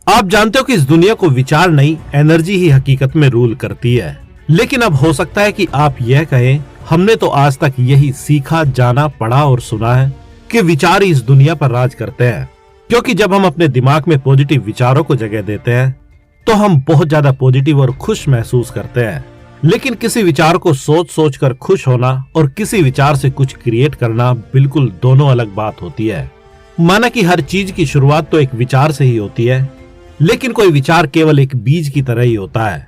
आप जानते हो कि इस दुनिया को विचार नहीं, एनर्जी ही हकीकत में रूल करती है। लेकिन अब हो सकता है कि आप यह कहें, हमने तो आज तक यही सीखा, जाना, पढ़ा और सुना है कि विचार ही इस दुनिया पर राज करते हैं। क्योंकि जब हम अपने दिमाग में पॉजिटिव विचारों को जगह देते हैं तो हम बहुत ज्यादा पॉजिटिव और खुश महसूस करते हैं। लेकिन किसी विचार को सोच सोच कर खुश होना और किसी विचार से कुछ क्रिएट करना बिल्कुल दोनों अलग बात होती है। माना कि हर चीज की शुरुआत तो एक विचार से ही होती है, लेकिन कोई विचार केवल एक बीज की तरह ही होता है,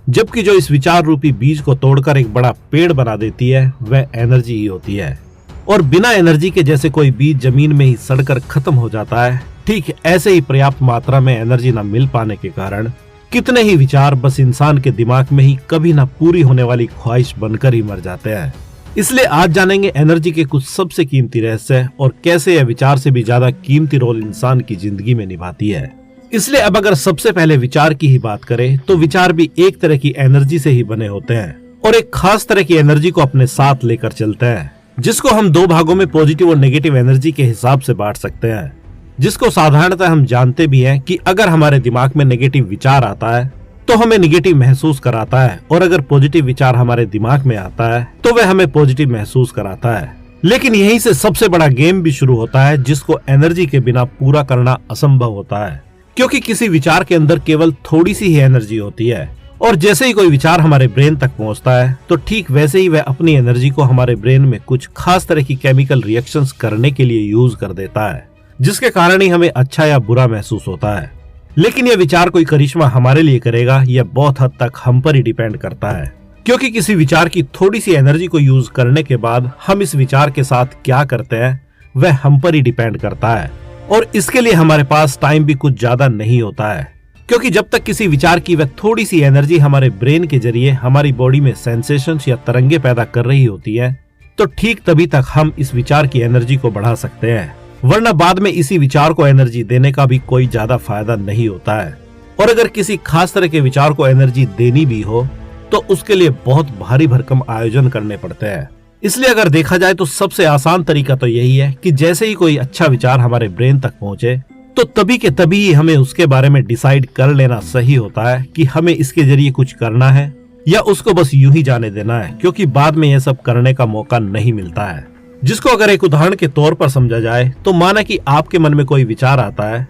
जबकि जो इस विचार रूपी बीज को तोड़कर एक बड़ा पेड़ बना देती है वह एनर्जी ही होती है। और बिना एनर्जी के जैसे कोई बीज जमीन में ही सड़कर खत्म हो जाता है, ठीक ऐसे ही पर्याप्त मात्रा में एनर्जी न मिल पाने के कारण कितने ही विचार बस इंसान के दिमाग में ही कभी न पूरी होने वाली ख्वाहिश बनकर ही मर जाते हैं। इसलिए आज जानेंगे एनर्जी के कुछ सबसे कीमती रहस्य और कैसे यह विचार से भी ज्यादा कीमती रोल इंसान की जिंदगी में निभाती है। इसलिए अब अगर सबसे पहले विचार की ही बात करें तो विचार भी एक तरह की एनर्जी से ही बने होते हैं और एक खास तरह की एनर्जी को अपने साथ लेकर चलते हैं, जिसको हम दो भागों में पॉजिटिव और नेगेटिव एनर्जी के हिसाब से बांट सकते हैं। जिसको साधारणतः हम जानते भी हैं कि अगर हमारे दिमाग में नेगेटिव विचार आता है तो हमें नेगेटिव महसूस कराता है, और अगर पॉजिटिव विचार हमारे दिमाग में आता है तो वह हमें पॉजिटिव महसूस कराता है। लेकिन यहीं से सबसे बड़ा गेम भी शुरू होता है, जिसको एनर्जी के बिना पूरा करना असंभव होता है। क्योंकि किसी विचार के अंदर केवल थोड़ी सी ही एनर्जी होती है, और जैसे ही कोई विचार हमारे ब्रेन तक पहुंचता है तो ठीक वैसे ही वह अपनी एनर्जी को हमारे ब्रेन में कुछ खास तरह की केमिकल रिएक्शंस करने के लिए यूज कर देता है, जिसके कारण ही हमें अच्छा या बुरा महसूस होता है। लेकिन यह विचार कोई करिश्मा हमारे लिए करेगा, यह बहुत हद तक हम पर ही डिपेंड करता है। क्योंकि किसी विचार की थोड़ी सी एनर्जी को यूज करने के बाद हम इस विचार के साथ क्या करते हैं वह हम पर ही डिपेंड करता है, और इसके लिए हमारे पास टाइम भी कुछ ज्यादा नहीं होता है। क्योंकि जब तक किसी विचार की वह थोड़ी सी एनर्जी हमारे ब्रेन के जरिए हमारी बॉडी में सेंसेशंस या तरंगे पैदा कर रही होती है, तो ठीक तभी तक हम इस विचार की एनर्जी को बढ़ा सकते हैं, वरना बाद में इसी विचार को एनर्जी देने का भी कोई ज्यादा फायदा नहीं होता है। और अगर किसी खास तरह के विचार को एनर्जी देनी भी हो तो उसके लिए बहुत भारी भरकम आयोजन करने पड़ते हैं। इसलिए अगर देखा जाए तो सबसे आसान तरीका तो यही है कि जैसे ही कोई अच्छा विचार हमारे ब्रेन तक पहुंचे तो तभी के तभी ही हमें उसके बारे में डिसाइड कर लेना सही होता है कि हमें इसके जरिए कुछ करना है या उसको बस यूं ही जाने देना है, क्योंकि बाद में यह सब करने का मौका नहीं मिलता है। जिसको अगर एक उदाहरण के तौर पर समझा जाए तो माना कि आपके मन में कोई विचार आता है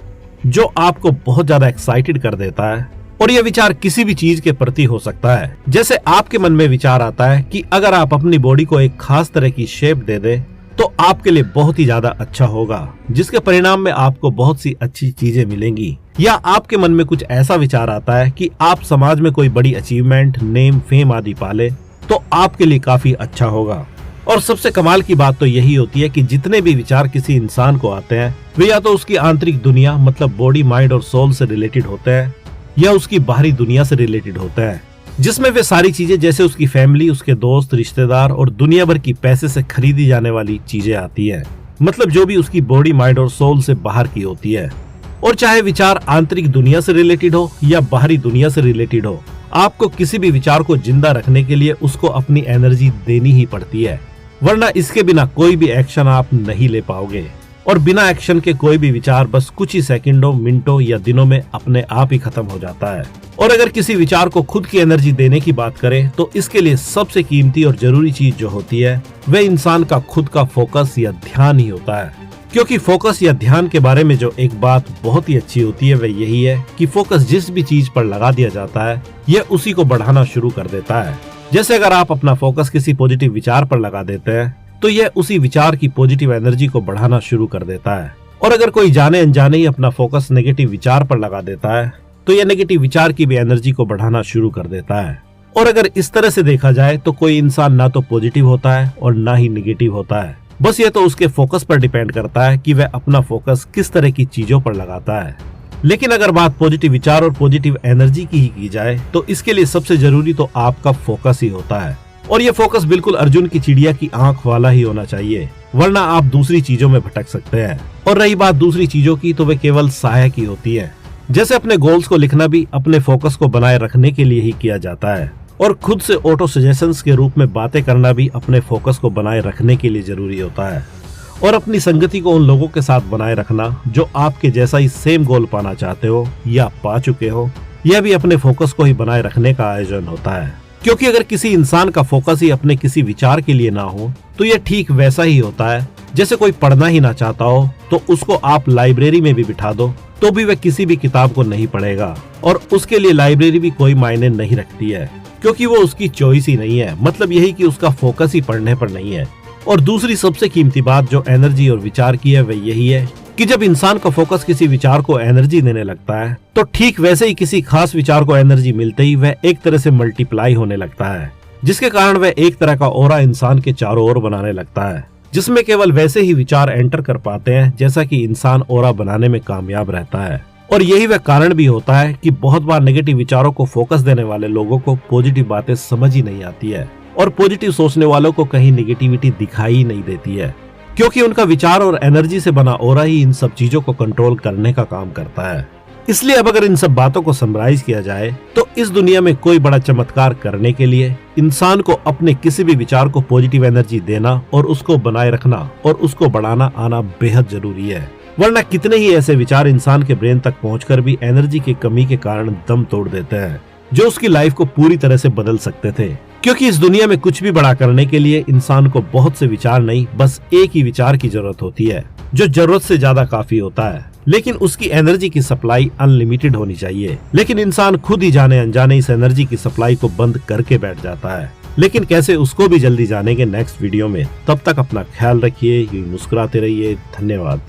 जो आपको बहुत ज्यादा एक्साइटेड कर देता है, और यह विचार किसी भी चीज के प्रति हो सकता है। जैसे आपके मन में विचार आता है कि अगर आप अपनी बॉडी को एक खास तरह की शेप दे दे तो आपके लिए बहुत ही ज्यादा अच्छा होगा, जिसके परिणाम में आपको बहुत सी अच्छी चीजें मिलेंगी। या आपके मन में कुछ ऐसा विचार आता है कि आप समाज में कोई बड़ी अचीवमेंट, नेम, फेम आदि पाले तो आपके लिए काफी अच्छा होगा। और सबसे कमाल की बात तो यही होती है कि जितने भी विचार किसी इंसान को आते हैं वे या तो उसकी आंतरिक दुनिया मतलब बॉडी, माइंड और सोल से रिलेटेड होते हैं या उसकी बाहरी दुनिया से रिलेटेड होता है, जिसमें वे सारी चीजें जैसे उसकी फैमिली, उसके दोस्त, रिश्तेदार और दुनिया भर की पैसे से खरीदी जाने वाली चीजें आती है, मतलब जो भी उसकी बॉडी, माइंड और सोल से बाहर की होती है। और चाहे विचार आंतरिक दुनिया से रिलेटेड हो या बाहरी दुनिया से रिलेटेड हो, आपको किसी भी विचार को जिंदा रखने के लिए उसको अपनी एनर्जी देनी ही पड़ती है, वरना इसके बिना कोई भी एक्शन आप नहीं ले पाओगे। और बिना एक्शन के कोई भी विचार बस कुछ ही सेकंडों, मिनटों या दिनों में अपने आप ही खत्म हो जाता है। और अगर किसी विचार को खुद की एनर्जी देने की बात करें तो इसके लिए सबसे कीमती और जरूरी चीज जो होती है वह इंसान का खुद का फोकस या ध्यान ही होता है। क्योंकि फोकस या ध्यान के बारे में जो एक बात बहुत ही अच्छी होती है वह यही है कि फोकस जिस भी चीज पर लगा दिया जाता है यह उसी को बढ़ाना शुरू कर देता है। जैसे अगर आप अपना फोकस किसी पॉजिटिव विचार पर लगा देते हैं तो यह उसी विचार की पॉजिटिव एनर्जी को बढ़ाना शुरू कर देता है। और अगर कोई जाने अनजाने ही अपना फोकस नेगेटिव विचार पर लगा देता है तो यह नेगेटिव विचार की भी एनर्जी को बढ़ाना शुरू कर देता है। और अगर इस तरह से देखा जाए तो कोई इंसान ना तो पॉजिटिव होता है और ना ही नेगेटिव होता है, बस ये तो उसके फोकस पर डिपेंड करता है कि वह अपना फोकस किस तरह की चीजों पर लगाता है। लेकिन अगर बात पॉजिटिव विचार और पॉजिटिव एनर्जी की ही की जाए तो इसके लिए सबसे जरूरी तो आपका फोकस ही होता है। और ये फोकस बिल्कुल अर्जुन की चिड़िया की आंख वाला ही होना चाहिए, वरना आप दूसरी चीजों में भटक सकते हैं। और रही बात दूसरी चीजों की तो वे केवल सहायक ही होती है। जैसे अपने गोल्स को लिखना भी अपने फोकस को बनाए रखने के लिए ही किया जाता है, और खुद से ऑटो सजेशंस के रूप में बातें करना भी अपने फोकस को बनाए रखने के लिए जरूरी होता है। और अपनी संगति को उन लोगों के साथ बनाए रखना जो आपके जैसा ही सेम गोल पाना चाहते हो या पा चुके हो। यह भी अपने फोकस को ही बनाए रखने का आयोजन होता है, क्योंकि अगर किसी इंसान का फोकस ही अपने किसी विचार के लिए ना हो तो यह ठीक वैसा ही होता है जैसे कोई पढ़ना ही ना चाहता हो तो उसको आप लाइब्रेरी में भी बिठा दो तो भी वह किसी भी किताब को नहीं पढ़ेगा, और उसके लिए लाइब्रेरी भी कोई मायने नहीं रखती है, क्योंकि वो उसकी चॉइस ही नहीं है। मतलब यही कि उसका फोकस ही पढ़ने पर नहीं है। और दूसरी सबसे कीमती बात जो एनर्जी और विचार की है वह यही है कि जब इंसान का फोकस किसी विचार को एनर्जी देने लगता है तो ठीक वैसे ही किसी खास विचार को एनर्जी मिलते ही वह एक तरह से मल्टीप्लाई होने लगता है, जिसके कारण वह एक तरह का ऑरा इंसान के चारों ओर बनाने लगता है, जिसमें केवल वैसे ही विचार एंटर कर पाते हैं जैसा कि इंसान ऑरा बनाने में कामयाब रहता है। और यही वह कारण भी होता है कि बहुत बार नेगेटिव विचारों को फोकस देने वाले लोगों को पॉजिटिव बातें समझ ही नहीं आती है, और पॉजिटिव सोचने वालों को कहीं निगेटिविटी दिखाई ही नहीं देती है, क्योंकि उनका विचार और एनर्जी से बना ऑरा ही इन सब चीजों को कंट्रोल करने का काम करता है। इसलिए अब अगर इन सब बातों को समराइज किया जाए तो इस दुनिया में कोई बड़ा चमत्कार करने के लिए इंसान को अपने किसी भी विचार को पॉजिटिव एनर्जी देना और उसको बनाए रखना और उसको बढ़ाना आना बेहद जरूरी है। वरना कितने ही ऐसे विचार इंसान के ब्रेन तक पहुंचकर भी एनर्जी की कमी के कारण दम तोड़ देते हैं, जो उसकी लाइफ को पूरी तरह से बदल सकते थे। क्योंकि इस दुनिया में कुछ भी बड़ा करने के लिए इंसान को बहुत से विचार नहीं, बस एक ही विचार की जरूरत होती है, जो जरूरत से ज्यादा काफी होता है। लेकिन उसकी एनर्जी की सप्लाई अनलिमिटेड होनी चाहिए। लेकिन इंसान खुद ही जाने अनजाने इस एनर्जी की सप्लाई को बंद करके बैठ जाता है। लेकिन कैसे, उसको भी जल्दी जानेंगे नेक्स्ट वीडियो में। तब तक अपना ख्याल रखिए, यूं मुस्कुराते रहिए। धन्यवाद।